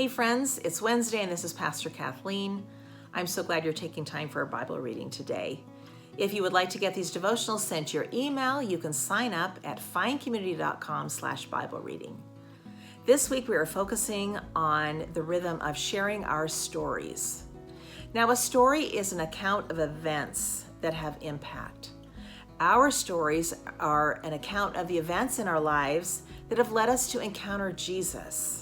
Hey friends, it's Wednesday and this is Pastor Kathleen. I'm so glad you're taking time for a Bible reading today. If you would like to get these devotionals sent to your email, you can sign up at findcommunity.com/Bible reading. This week we are focusing on the rhythm of sharing our stories. Now, a story is an account of events that have impact. Our stories are an account of the events in our lives that have led us to encounter Jesus.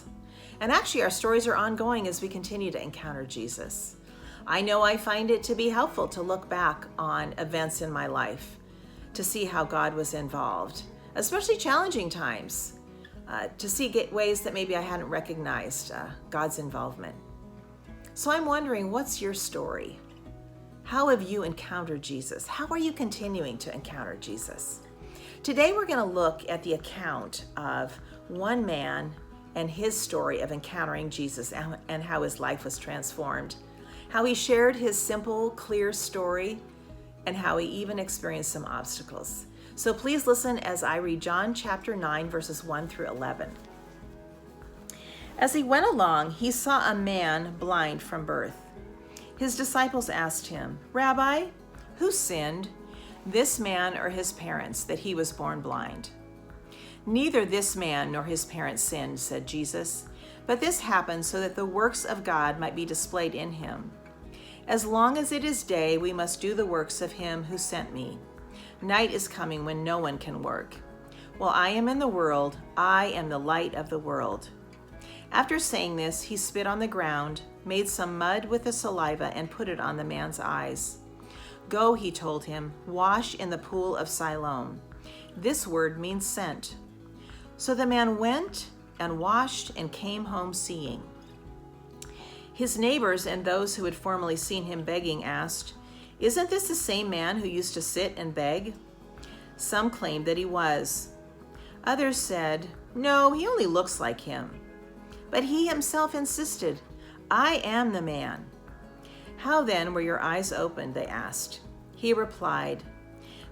And actually, our stories are ongoing as we continue to encounter Jesus. I know I find it to be helpful to look back on events in my life, to see how God was involved, especially challenging times, to see ways that maybe I hadn't recognized God's involvement. So I'm wondering, what's your story? How have you encountered Jesus? How are you continuing to encounter Jesus? Today we're going to look at the account of one man and his story of encountering Jesus and how his life was transformed, how he shared his simple, clear story, and how he even experienced some obstacles. So please listen as I read John chapter 9, verses 1 through 11. As he went along, he saw a man blind from birth. His disciples asked him, "Rabbi, who sinned, this man or his parents, that he was born blind?" "Neither this man nor his parents sinned," said Jesus, "but this happened so that the works of God might be displayed in him. As long as it is day, we must do the works of him who sent me. Night is coming when no one can work. While I am in the world, I am the light of the world." After saying this, he spit on the ground, made some mud with the saliva, and put it on the man's eyes. "Go," he told him, "wash in the pool of Siloam." This word means sent. So the man went and washed and came home seeing. His neighbors and those who had formerly seen him begging asked, "Isn't this the same man who used to sit and beg?" Some claimed that he was. Others said, "No, he only looks like him." But he himself insisted, "I am the man." "How then were your eyes opened?" they asked. He replied,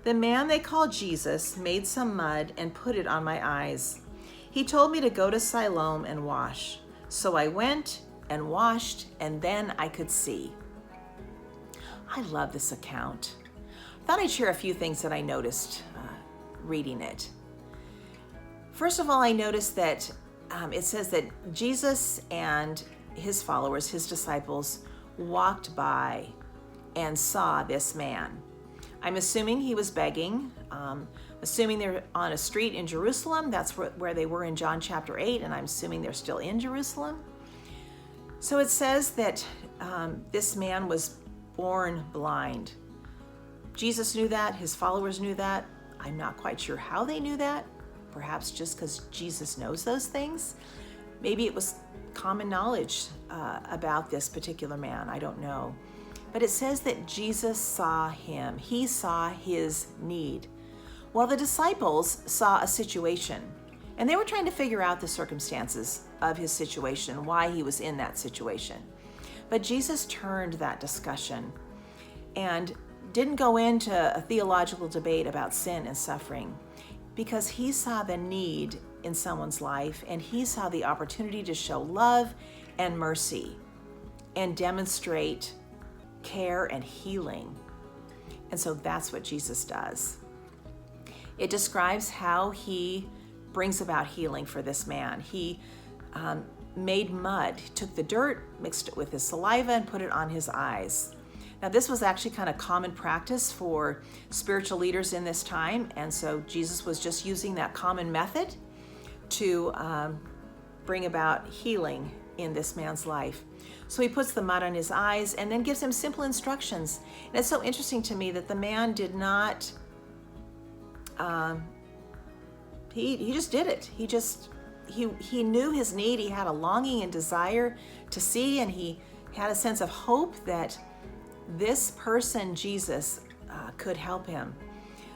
"The man they call Jesus made some mud and put it on my eyes. He told me to go to Siloam and wash. So I went and washed, and then I could see." I love this account. I thought I'd share a few things that I noticed reading it. First of all, I noticed that it says that Jesus and his followers, his disciples, walked by and saw this man. I'm assuming he was begging, assuming they're on a street in Jerusalem. That's where they were in John chapter 8, and I'm assuming they're still in Jerusalem. So it says that this man was born blind. Jesus knew that, his followers knew that. I'm not quite sure how they knew that, perhaps just because Jesus knows those things. Maybe it was common knowledge about this particular man, I don't know. But it says that Jesus saw him. He saw his need. Well, the disciples saw a situation, and they were trying to figure out the circumstances of his situation, why he was in that situation. But Jesus turned that discussion and didn't go into a theological debate about sin and suffering, because he saw the need in someone's life, and he saw the opportunity to show love and mercy and demonstrate care and healing. And so that's what Jesus does. It describes how he brings about healing for this man. He made mud, he took the dirt, mixed it with his saliva, and put it on his eyes. Now, this was actually kind of common practice for spiritual leaders in this time, and so Jesus was just using that common method to bring about healing in this man's life. So he puts the mud on his eyes and then gives him simple instructions. And it's so interesting to me that the man did not, he just did it. He knew his need. He had a longing and desire to see, and he had a sense of hope that this person, Jesus, could help him.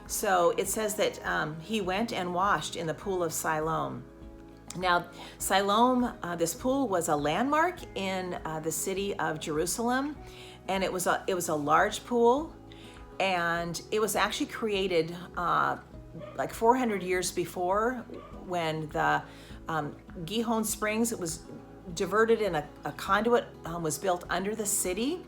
So it says that he went and washed in the pool of Siloam. Now, Siloam, this pool was a landmark in the city of Jerusalem, and it was a large pool, and it was actually created like 400 years before, when the Gihon Springs, it was diverted in a conduit was built under the city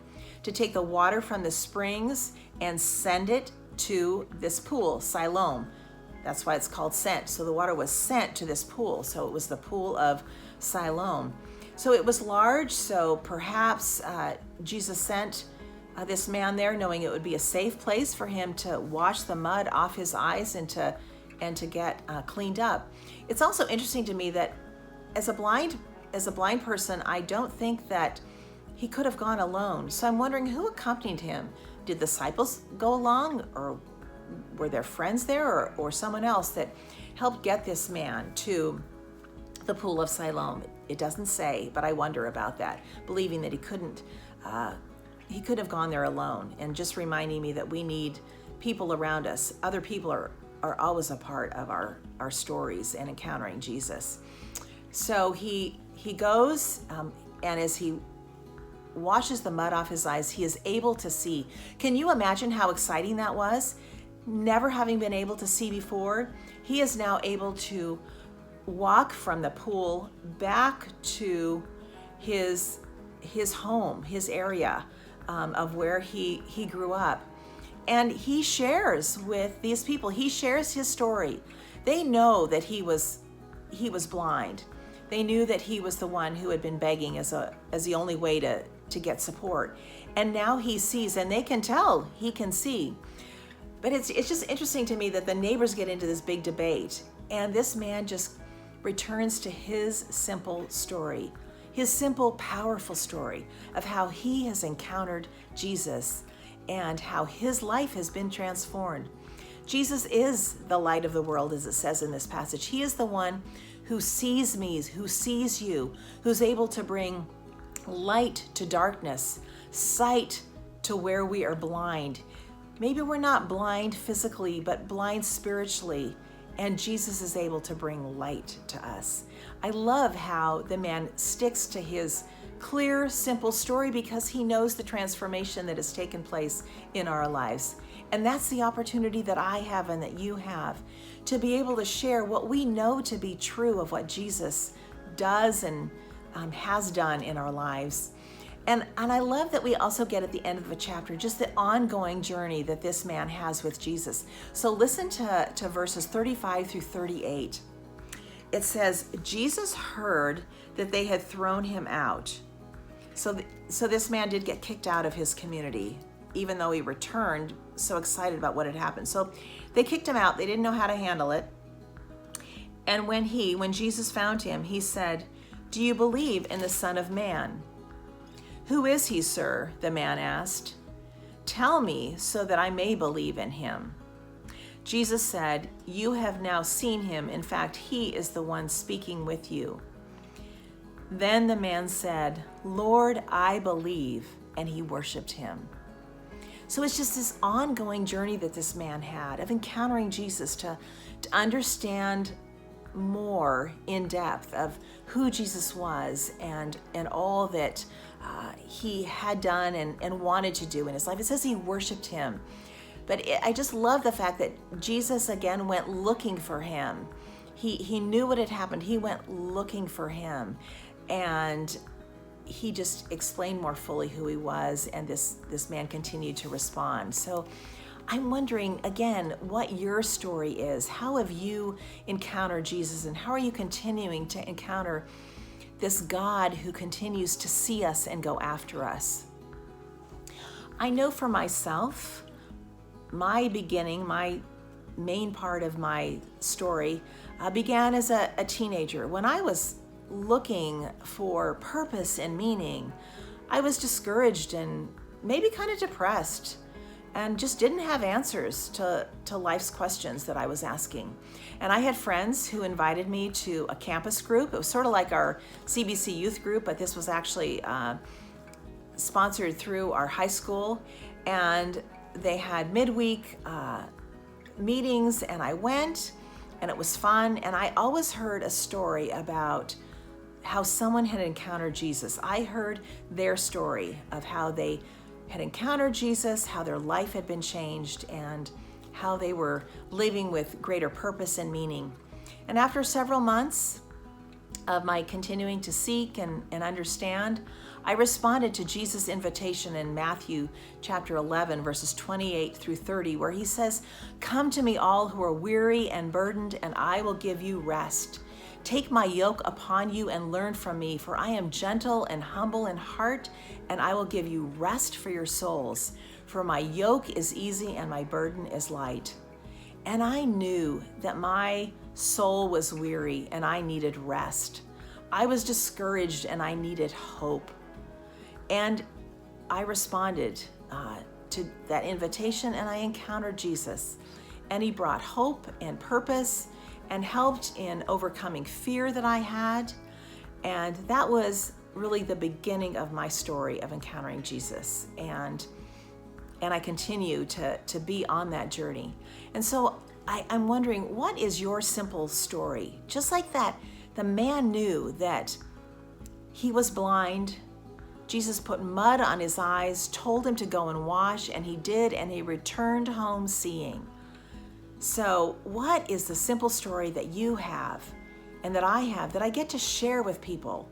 to take the water from the springs and send it to this pool, Siloam. That's why it's called sent. So the water was sent to this pool. So it was the pool of Siloam. So it was large. So perhaps Jesus sent this man there knowing it would be a safe place for him to wash the mud off his eyes and to get cleaned up. It's also interesting to me that as a blind person, I don't think that he could have gone alone. So I'm wondering who accompanied him. Did disciples go along, or were there friends there, or someone else that helped get this man to the pool of Siloam? It doesn't say, but I wonder about that, believing that he couldn't have gone there alone, and just reminding me that we need people around us. Other people are always a part of our stories and encountering Jesus. So he goes, and as he washes the mud off his eyes, he is able to see. Can you imagine how exciting that was? Never having been able to see before, he is now able to walk from the pool back to his home, his area of where he grew up. And he shares with these people. He shares his story. They know that he was blind. They knew that he was the one who had been begging as the only way to get support. And now he sees, and they can tell he can see. But it's just interesting to me that the neighbors get into this big debate, and this man just returns to his simple story, his simple, powerful story of how he has encountered Jesus and how his life has been transformed. Jesus is the light of the world, as it says in this passage. He is the one who sees me, who sees you, who's able to bring light to darkness, sight to where we are blind. Maybe we're not blind physically, but blind spiritually, and Jesus is able to bring light to us. I love how the man sticks to his clear, simple story because he knows the transformation that has taken place in our lives. And that's the opportunity that I have and that you have, to be able to share what we know to be true of what Jesus does and has done in our lives. And I love that we also get at the end of the chapter just the ongoing journey that this man has with Jesus. So listen to verses 35 through 38. It says, Jesus heard that they had thrown him out. So this man did get kicked out of his community, even though he returned so excited about what had happened. So they kicked him out. They didn't know how to handle it. And when Jesus found him, he said, "Do you believe in the Son of Man?" "Who is he, sir?" the man asked. "Tell me so that I may believe in him." Jesus said, "You have now seen him. In fact, he is the one speaking with you." Then the man said, "Lord, I believe," and he worshiped him. So it's just this ongoing journey that this man had of encountering Jesus, to understand more in depth of who Jesus was and all that he had done and wanted to do in his life. It says he worshiped him. But I just love the fact that Jesus again went looking for him. He knew what had happened. He went looking for him. And he just explained more fully who he was, and this man continued to respond. So I'm wondering, again, what your story is. How have you encountered Jesus, and how are you continuing to encounter this God who continues to see us and go after us? I know for myself, my beginning, my main part of my story began as a teenager. When I was looking for purpose and meaning, I was discouraged and maybe kind of depressed, and just didn't have answers to life's questions that I was asking. And I had friends who invited me to a campus group. It was sort of like our CBC youth group, but this was actually sponsored through our high school. And they had midweek meetings, and I went, and it was fun. And I always heard a story about how someone had encountered Jesus. I heard their story of how they had encountered Jesus, how their life had been changed, and how they were living with greater purpose and meaning. And after several months, of my continuing to seek and understand, I responded to Jesus' invitation in Matthew chapter 11, verses 28 through 30, where he says, "Come to me all who are weary and burdened, and I will give you rest. Take my yoke upon you and learn from me, for I am gentle and humble in heart, and I will give you rest for your souls. For my yoke is easy and my burden is light." And I knew that my soul was weary and I needed rest. I was discouraged and I needed hope. And I responded to that invitation, and I encountered Jesus. And he brought hope and purpose and helped in overcoming fear that I had. And that was really the beginning of my story of encountering Jesus. And I continue to be on that journey. And so I'm wondering, what is your simple story? Just like that, the man knew that he was blind. Jesus put mud on his eyes, told him to go and wash, and he did, and he returned home seeing. So what is the simple story that you have and that I have that I get to share with people?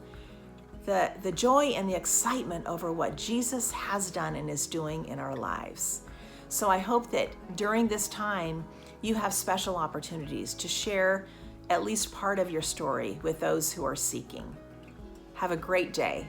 The joy and the excitement over what Jesus has done and is doing in our lives. So I hope that during this time, you have special opportunities to share at least part of your story with those who are seeking. Have a great day.